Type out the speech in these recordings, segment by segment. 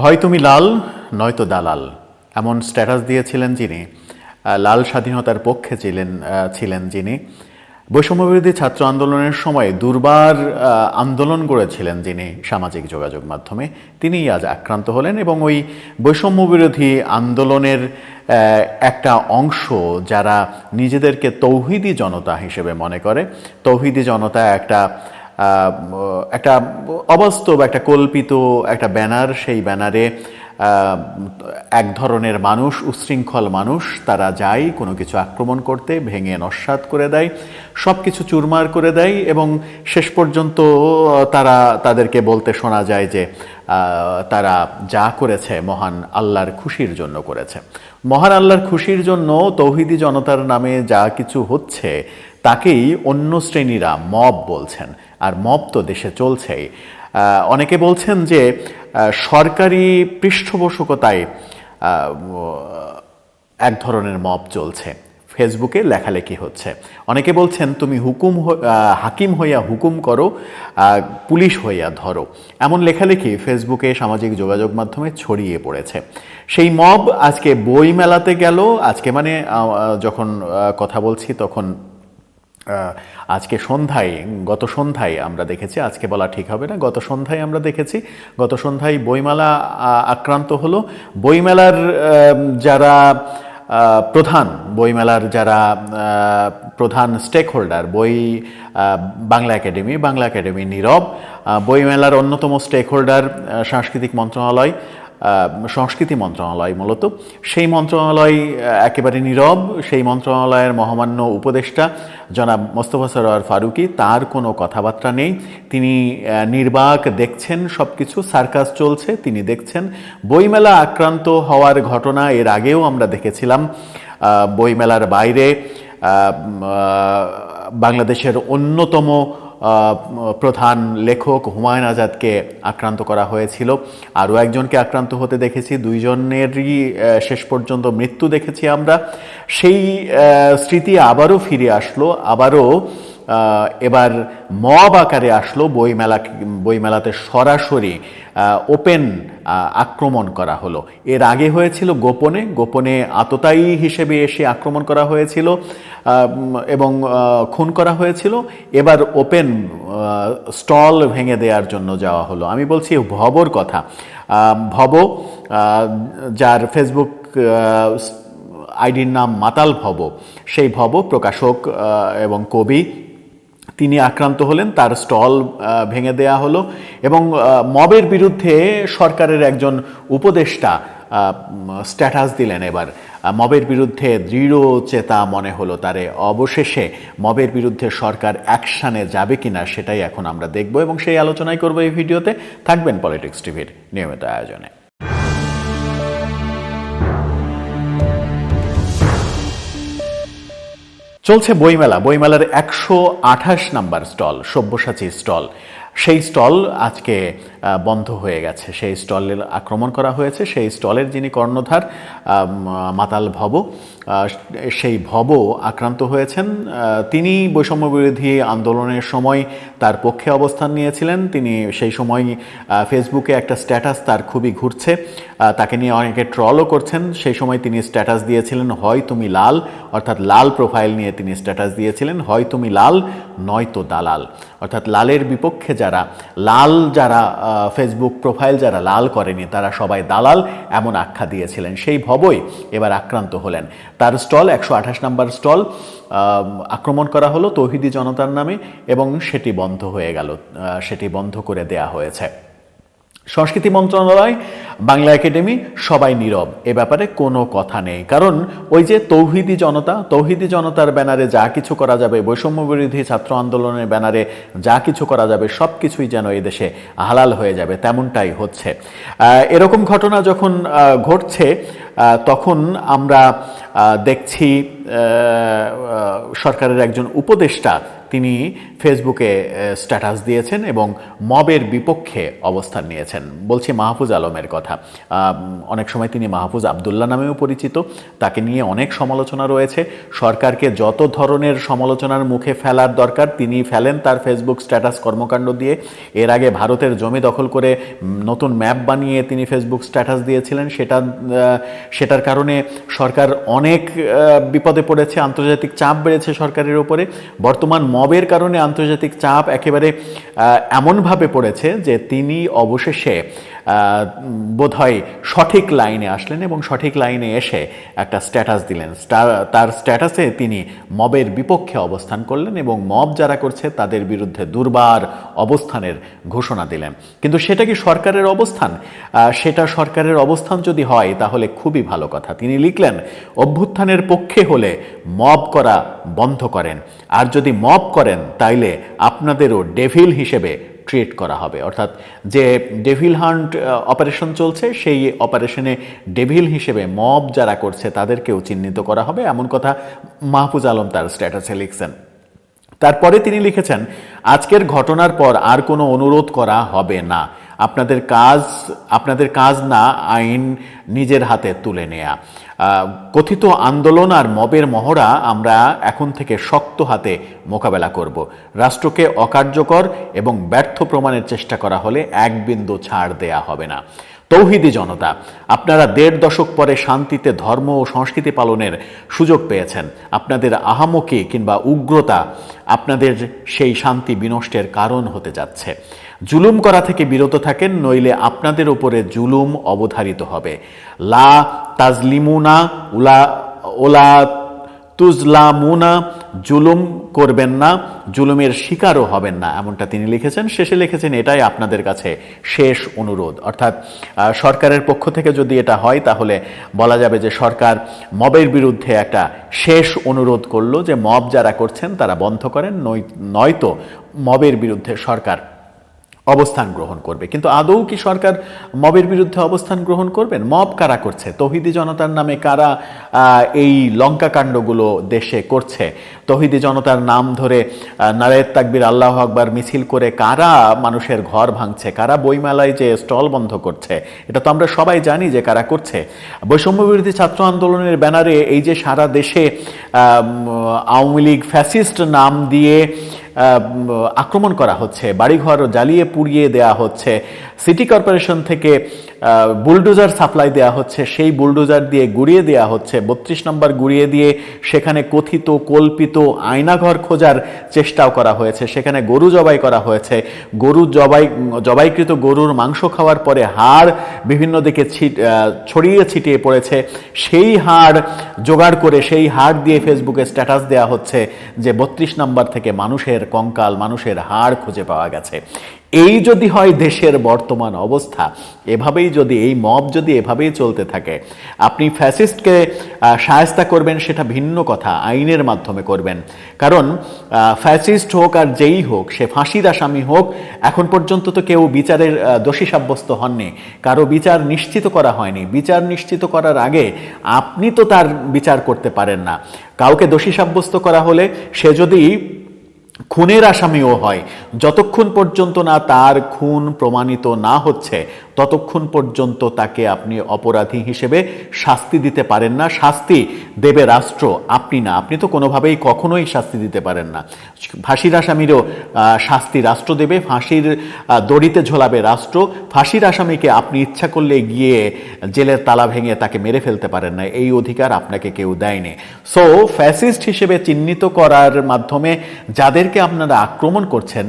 হয় তুমি লাল নয়তো দালাল, এমন স্ট্যাটাস দিয়েছিলেন যিনি লাল স্বাধীনতার পক্ষে ছিলেন যিনি বৈষম্যবিরোধী ছাত্র আন্দোলনের সময় দুর্বার আন্দোলন গড়েছিলেন যিনি সামাজিক যোগাযোগ মাধ্যমে, তিনিই আজ আক্রান্ত হলেন। এবং ওই বৈষম্যবিরোধী আন্দোলনের একটা অংশ যারা নিজেদেরকে তৌহিদি জনতা হিসেবে মনে করে, তৌহিদি জনতা একটা অবাস্তব, একটা কল্পিত একটা ব্যানার, সেই ব্যানারে এক ধরনের মানুষ, উচ্ছৃঙ্খল মানুষ, তারা যায় কোনো কিছু আক্রমণ করতে, ভেঙে নস্যাৎ করে দেয়, সব কিছু চুরমার করে দেয় এবং শেষ পর্যন্ত তাদেরকে বলতে শোনা যায় যে তারা যা করেছে মহান আল্লাহর খুশির জন্য করেছে। মহান আল্লাহর খুশির জন্য তৌহিদি জনতার নামে যা কিছু হচ্ছে তাকেই অন্য শ্রেণীরা মব বলছেন, আর মব তো দেশে চলছেই। অনেকে বলছেন যে সরকারি পৃষ্ঠপোষকতায় এক ধরনের মব চলছে, ফেসবুকে লেখালেখি হচ্ছে। অনেকে বলছেন তুমি হাকিম হইয়া হুকুম করো, পুলিশ হইয়া ধরো, এমন লেখালেখি ফেসবুকে, সামাজিক যোগাযোগ মাধ্যমে ছড়িয়ে পড়েছে। সেই মব আজকে বই মেলাতে গেল। আজকে মানে যখন কথা বলছি তখন গত সন্ধ্যায় আমরা দেখেছি, আজকে বলা ঠিক হবে না, গত সন্ধ্যায় আমরা দেখেছি, গত সন্ধ্যায় বইমেলা আক্রান্ত হলো। বইমেলার যারা প্রধান স্টেক হোল্ডার, বাংলা একাডেমি নীরব। বইমেলার অন্যতম স্টেক হোল্ডার সংস্কৃতি মন্ত্রণালয় মূলত, সেই মন্ত্রণালয় একেবারে নীরব। সেই মন্ত্রণালয়ের মহামান্য উপদেষ্টা জনাব মোস্তফা সরোয়ার ফারুকী, তার কোনো কথাবার্তা নেই। তিনি নির্বাক দেখছেন, সব কিছু সার্কাস চলছে, তিনি দেখছেন। বইমেলা আক্রান্ত হওয়ার ঘটনা এর আগেও আমরা দেখেছিলাম। বইমেলার বাইরে বাংলাদেশের অন্যতম প্রধান লেখক হুমায়ুন আজাদকে আক্রান্ত করা হয়েছিল, আরও একজনকে আক্রান্ত হতে দেখেছি, দুইজনেরই শেষ পর্যন্ত মৃত্যু দেখেছি আমরা। সেই স্মৃতি আবারও ফিরে আসলো, আবারও এবার মব আকারে আসলো। বইমেলাতে সরাসরি ওপেন আক্রমণ করা হলো। এর আগে হয়েছিল গোপনে আততায়ী হিসেবে এসে আক্রমণ করা হয়েছিল এবং খুন করা হয়েছিল। এবার ওপেন স্টল ভেঙে দেওয়ার জন্য যাওয়া হলো। আমি বলছি ভবর কথা। ভব, যার ফেসবুক আইডির নাম মাতাল ভব, সেই ভব প্রকাশক এবং কবি, তিনি আক্রান্ত হলেন, তার স্টল ভেঙে দেয়া হলো। এবং মবের বিরুদ্ধে সরকারের একজন উপদেষ্টা স্ট্যাটাস দিলেন। এবার মবের বিরুদ্ধে দৃঢ় চেতা মনে হলো তারে। অবশেষে মবের বিরুদ্ধে সরকার অ্যাকশানে যাবে কিনা সেটাই এখন আমরা দেখব এবং সেই আলোচনাই করব এই ভিডিওতে। থাকবেন পলিটিক্স টিভির নিয়মিত আয়োজনে। চলছে বইমেলার 128 নাম্বার স্টল, সব্যসাচী স্টল, সেই স্টল আজকে বন্ধ হয়ে গেছে। সেই স্টলের আক্রমণ করা হয়েছে। সেই স্টলের যিনি কর্ণধার মাতাল ভব, সেই ভব আক্রান্ত হয়েছেন। তিনি বৈষম্যবিরোধী আন্দোলনের সময় তার পক্ষে অবস্থান নিয়েছিলেন। তিনি সেই সময় ফেসবুকে একটা স্ট্যাটাস তার খুবই ঘুরছে, তাকে নিয়ে অনেকে ট্রলও করছেন। সেই সময় তিনি স্ট্যাটাস দিয়েছিলেন হয় তুমি লাল, অর্থাৎ লাল প্রোফাইল নিয়ে তিনি স্ট্যাটাস দিয়েছিলেন, হয় তুমি লাল নয়তো দালাল, অর্থাৎ লালের বিপক্ষে যারা ফেসবুক প্রোফাইল যারা লাল করেনি তারা সবাই দালাল, এমন আখ্যা দিয়েছিলেন। সেই ভবই এবার আক্রান্ত হলেন। তার স্টল 128 নাম্বার স্টল আক্রমণ করা হলো তৌহিদি জনতার নামে এবং সেটি বন্ধ হয়ে গেল, সেটি বন্ধ করে দেয়া হয়েছে। সংস্কৃতি মন্ত্রণালয়, বাংলা একাডেমি সবাই নীরব, এ ব্যাপারে কোনো কথা নেই। কারণ ওই যে তৌহিদি জনতার ব্যানারে যা কিছু করা যাবে, বৈষম্যবিরোধী ছাত্র আন্দোলনের ব্যানারে যা কিছু করা যাবে সব কিছুই যেন এই দেশে হালাল হয়ে যাবে, তেমনটাই হচ্ছে। এরকম ঘটনা যখন ঘটছে তখন আমরা দেখছি সরকারের একজন উপদেষ্টা তিনি ফেসবুকে স্ট্যাটাস দিয়েছেন এবং মবের বিপক্ষে অবস্থান নিয়েছেন। বলছি মাহফুজ আলমের কথা। অনেক সময় তিনি মাহফুজ আবদুল্লাহ নামেও পরিচিত। তাকে নিয়ে অনেক সমালোচনা রয়েছে। সরকারকে যত ধরনের সমালোচনার মুখে ফেলার দরকার তিনি ফেলেন তার ফেসবুক স্ট্যাটাস কর্মকাণ্ড দিয়ে। এর আগে ভারতের জমি দখল করে নতুন ম্যাপ বানিয়ে তিনি ফেসবুক স্ট্যাটাস দিয়েছিলেন। সেটার কারণে সরকার অনেক বিপদে পড়েছে, আন্তর্জাতিক চাপ বেড়েছে সরকারের উপরে। বর্তমান মবের কারণে আন্তর্জাতিক চাপ একেবারে এমনভাবে পড়েছে যে তিনি অবশেষে বোধহয় সঠিক লাইনে আসলেন এবং সঠিক লাইনে এসে একটা স্ট্যাটাস দিলেন। তার স্ট্যাটাসে তিনি মবের বিপক্ষে অবস্থান করলেন এবং মব যারা করছে তাদের বিরুদ্ধে দুর্বার অবস্থানের ঘোষণা দিলেন। কিন্তু সেটা কি সরকারের অবস্থান? সেটা সরকারের অবস্থান যদি হয় তাহলে খুবই ভালো কথা। তিনি লিখলেন, অভ্যুত্থানের পক্ষে হলে মব করা বন্ধ করেন, আর যদি মব করেন তাইলে আপনাদেরও ডেভিল হিসেবে ট্রিট করা হবে। অর্থাৎ যে ডেভিল হান্ট অপারেশন চলছে সেই অপারেশনে ডেভিল হিসেবে মব যারা করছে তাদেরকেও চিহ্নিত করা হবে, এমন কথা মাহফুজ আলম তার স্ট্যাটাসে লিখছেন। তারপরে তিনি লিখেছেন, আজকের ঘটনার পর আর কোনো অনুরোধ করা হবে না। আপনাদের কাজ না আইন নিজের হাতে তুলে নেয়া। কথিত আন্দোলন আর মবের মহড়া আমরা এখন থেকে শক্ত হাতে মোকাবেলা করব। রাষ্ট্রকে অকার্যকর এবং ব্যর্থ প্রমাণের চেষ্টা করা হলে এক বিন্দু ছাড় দেয়া হবে না। তৌহিদি জনতা, আপনারা ১.৫ দশক পরে শান্তিতে ধর্ম ও সংস্কৃতি পালনের সুযোগ পেয়েছেন। আপনাদের আহামকি কিংবা উগ্রতা আপনাদের সেই শান্তি বিনষ্টের কারণ হতে যাচ্ছে। জুলুম করা থেকে বিরত থাকেন, নইলে আপনাদের উপরে জুলুম অবধারিত হবে। লা তাজলিমুনা ওলা তুজলামুনা, জুলুম করবেন না, জুলুমের শিকারও হবেন না, এমনটা তিনি লিখেছেন। শেষে লিখেছেন, এটাই আপনাদের কাছে শেষ অনুরোধ। অর্থাৎ সরকারের পক্ষ থেকে যদি এটা হয় তাহলে বলা যাবে যে সরকার মবের বিরুদ্ধে একটা শেষ অনুরোধ করলো যে মব যারা করছেন তারা বন্ধ করেন, নয়তো মবের বিরুদ্ধে সরকার অবস্থান গ্রহণ করবে। কিন্তু আদৌ কি সরকার মবের বিরুদ্ধে অবস্থান গ্রহণ করবেন? মব কারা করছে? তৌহিদি জনতার নামে কারা এই লঙ্কাকাণ্ডগুলো দেশে করছে? তৌহিদি জনতার নাম ধরে নারায়ে তাকবীর, আল্লাহু আকবার মিছিল করে কারা মানুষের ঘর ভাঙছে? কারা বইমেলায় যে স্টল বন্ধ করছে? এটা তো আমরা সবাই জানি যে কারা করছে। বৈষম্য বিরোধী ছাত্র আন্দোলনের ব্যানারে এই যে সারা দেশে আওয়ামী লীগ ফ্যাসিস্ট নাম দিয়ে আক্রমণ করা হচ্ছে, বাড়িঘর জ্বালিয়ে পুড়িয়ে দেয়া হচ্ছে, সিটি কর্পোরেশন থেকে বুলডোজার সাপ্লাই দেওয়া হচ্ছে, সেই বুলডোজার দিয়ে গুড়িয়ে দেওয়া হচ্ছে, ৩২ নম্বর গুড়িয়ে দিয়ে সেখানে কথিত কল্পিত আয়নাঘর খোঁজার চেষ্টাও করা হয়েছে, সেখানে গরু জবাই করা হয়েছে, জবাইকৃত গরুর মাংস খাওয়ার পরে হাড় বিভিন্ন দিকে ছড়িয়ে ছিটিয়ে পড়েছে, সেই হাড় জোগাড় করে সেই হাড় দিয়ে ফেসবুকে স্ট্যাটাস দেওয়া হচ্ছে যে ৩২ নম্বর থেকে মানুষের কঙ্কাল, মানুষের হাড় খুঁজে পাওয়া গেছে। এই যদি হয় দেশের বর্তমান অবস্থা, এভাবেই যদি এই মব যদি এভাবেই চলতে থাকে, আপনি ফ্যাসিস্টকে শায়েস্তা করবেন সেটা ভিন্ন কথা, আইনের মাধ্যমে করবেন। কারণ ফ্যাসিস্ট হোক আর যেই হোক, সে ফাঁসির আসামি হোক, এখন পর্যন্ত তো কেউ বিচারের দোষী সাব্যস্ত হননি, কারো বিচার নিশ্চিত করা হয়নি। বিচার নিশ্চিত করার আগে আপনি তো তার বিচার করতে পারেন না। কাউকে দোষী সাব্যস্ত করা হলে সে যদি খুনের আসামিও হয়, যতক্ষণ পর্যন্ত না তার খুন প্রমাণিত না হচ্ছে ততক্ষণ পর্যন্ত তাকে আপনি অপরাধী হিসেবে শাস্তি দিতে পারেন না। শাস্তি দেবে রাষ্ট্র, আপনি না। আপনি তো কোনোভাবেই কখনোই শাস্তি দিতে পারেন না। ফাঁসির আসামিরও শাস্তি রাষ্ট্র দেবে, ফাঁসির দড়িতে ঝোলাবে রাষ্ট্র। ফাঁসির আসামিকে আপনি ইচ্ছা করলে গিয়ে জেলের তালা ভেঙে তাকে মেরে ফেলতে পারেন না, এই অধিকার আপনাকে কেউ দেয়নি। সো ফ্যাসিস্ট হিসেবে চিহ্নিত করার মাধ্যমে যাদেরকে আপনারা আক্রমণ করছেন,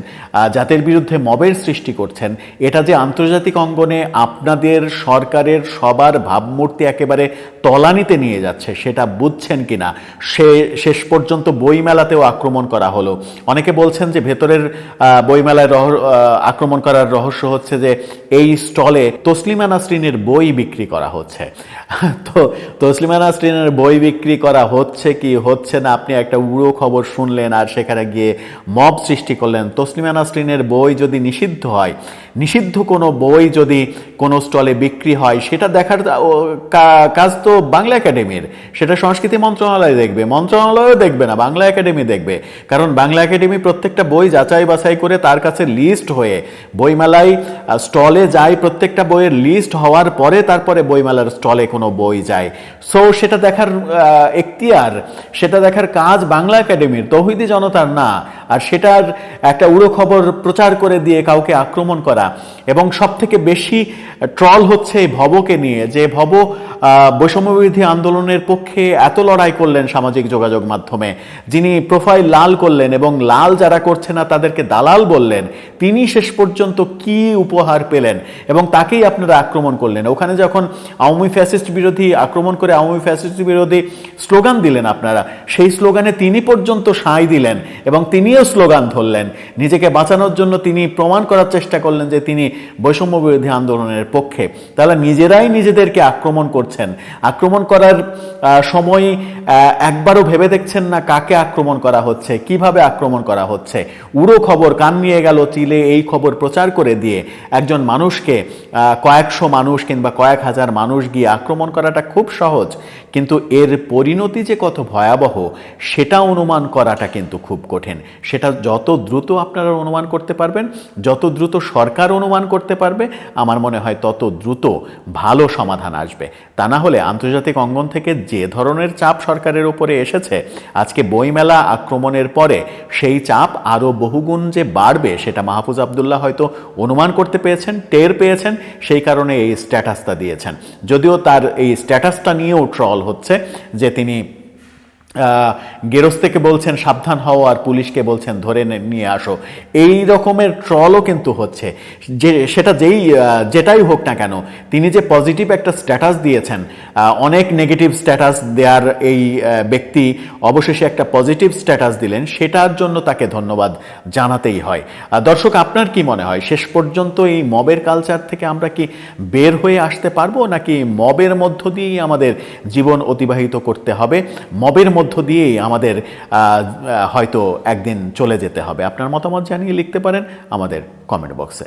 যাদের বিরুদ্ধে মবের সৃষ্টি করছেন, এটা যে আন্তর্জাতিক অঙ্গনে আপনাদের সরকারের সবার ভাবমূর্তি একেবারে তলানিতে নিয়ে যাচ্ছে সেটা বুঝছেন কিনা। শেষ পর্যন্ত বইমেলাতেও আক্রমণ করা হলো। অনেকে বলছেন যে ভেতরের বইমেলায় আক্রমণ করার রহস্য হচ্ছে যে এই স্টলে তসলিমা নাসরিনের বই বিক্রি করা হচ্ছে। তো তসলিমা নাসরিনের বই বিক্রি করা হচ্ছে কি হচ্ছে না, আপনি একটা উড়ো খবর শুনলেন আর সেখানে গিয়ে মব সৃষ্টি করলেন। তসলিমা নাসরিনের বই যদি নিষিদ্ধ হয় নিষিদ্ধ কোনো বই যদি কোনো স্টলে বিক্রি হয় সেটা দেখার কাজ তো বাংলা একাডেমির, সেটা সংস্কৃতি মন্ত্রণালয় দেখবে, মন্ত্রণালয়ও দেখবে না, বাংলা একাডেমি দেখবে। কারণ বাংলা একাডেমি প্রত্যেকটা বই যাচাই বাছাই করে তার কাছে লিস্ট হয়ে বইমেলায় স্টলে যায়, প্রত্যেকটা বইয়ের লিস্ট হওয়ার পরে তারপরে বইমেলার স্টলে কোনো বই যায়। সো সেটা দেখার এখতিয়ার, সেটা দেখার কাজ বাংলা একাডেমির, তৌহিদি জনতার না। আর সেটার একটা উড়ো খবর প্রচার করে দিয়ে কাউকে আক্রমণ করা, এবং সব থেকে বেশি ট্রল হচ্ছে এই ভবকে নিয়ে, যে ভব বৈষম্যবিরোধী আন্দোলনের পক্ষে এত লড়াই করলেন সামাজিক যোগাযোগ মাধ্যমে, যিনি প্রোফাইল লাল করলেন এবং লাল যারা করছে না তাদেরকে দালাল বললেন, তিনি শেষ পর্যন্ত কি উপহার পেলেন এবং তাকেই আপনারা আক্রমণ করলেন। ওখানে যখন আওয়ামী ফ্যাসিস্ট বিরোধী আক্রমণ করে আওয়ামী ফ্যাসিস্ট বিরোধী স্লোগান দিলেন আপনারা, সেই স্লোগানে তিনি পর্যন্ত সায় দিলেন এবং তিনিও স্লোগান ধরলেন। নিজেকে বাঁচানোর জন্য তিনি প্রমাণ করার চেষ্টা করলেন যে তিনি বৈষম্য বিরোধী আন্দোলনের পক্ষে। তাহলে নিজেরাই নিজেদেরকে আক্রমণ করছেন। আক্রমণ করার সময় একবারও ভেবে দেখছেন না কাকে আক্রমণ করা হচ্ছে, কিভাবে আক্রমণ করা হচ্ছে। উড়ো খবর, কান নিয়ে গেল চিলে, এই খবর প্রচার করে দিয়ে একজন মানুষকে, কয়েকশো মানুষ কিংবা কয়েক হাজার মানুষ গিয়ে আক্রমণ করাটা খুব সহজ, কিন্তু এর পরিণতি যে কত ভয়াবহ সেটা অনুমান করাটা কিন্তু খুব কঠিন। সেটা যত দ্রুত আপনারা অনুমান করতে পারবেন, যত দ্রুত সরকার অনুমান করতে পারবে, আমার মনে হয় তত দ্রুত ভালো সমাধান আসবে। তা না হলে আন্তর্জাতিক অঙ্গন থেকে যে ধরনের চাপ সরকারের উপরে এসেছে আজকে বইমেলা আক্রমণের পরে, সেই চাপ আরও বহুগুণ যে বাড়বে সেটা মাহফুজ আবদুল্লাহ হয়তো অনুমান করতে পেরেছেন, টের পেয়েছেন, সেই কারণে এই স্ট্যাটাসটা দিয়েছেন। যদিও তার এই স্ট্যাটাসটা নিয়েও ট্রল হচ্ছে যে তিনি গেরস্তেকে বলছেন সাবধান হও আর পুলিশকে বলছেন ধরে নিয়ে আসো। এই রকমের ট্রলও কিন্তু হচ্ছে। যে সেটা যেটাই হোক না কেন, তিনি যে পজিটিভ একটা স্ট্যাটাস দিয়েছেন, অনেক নেগেটিভ স্ট্যাটাস দেওয়ার এই ব্যক্তি অবশেষে একটা পজিটিভ স্ট্যাটাস দিলেন, সেটার জন্য তাকে ধন্যবাদ জানাতেই হয়। দর্শক, আপনার কি মনে হয় শেষ পর্যন্ত এই মবের কালচার থেকে আমরা কি বের হয়ে আসতে পারবো, নাকি মবের মধ্য দিয়েই আমাদের জীবন অতিবাহিত করতে হবে, মবের মধ্য দিয়েই আমাদের হয়তো একদিন চলে যেতে হবে? আপনার মতামত জানিয়ে লিখতে পারেন আমাদের কমেন্ট বক্সে।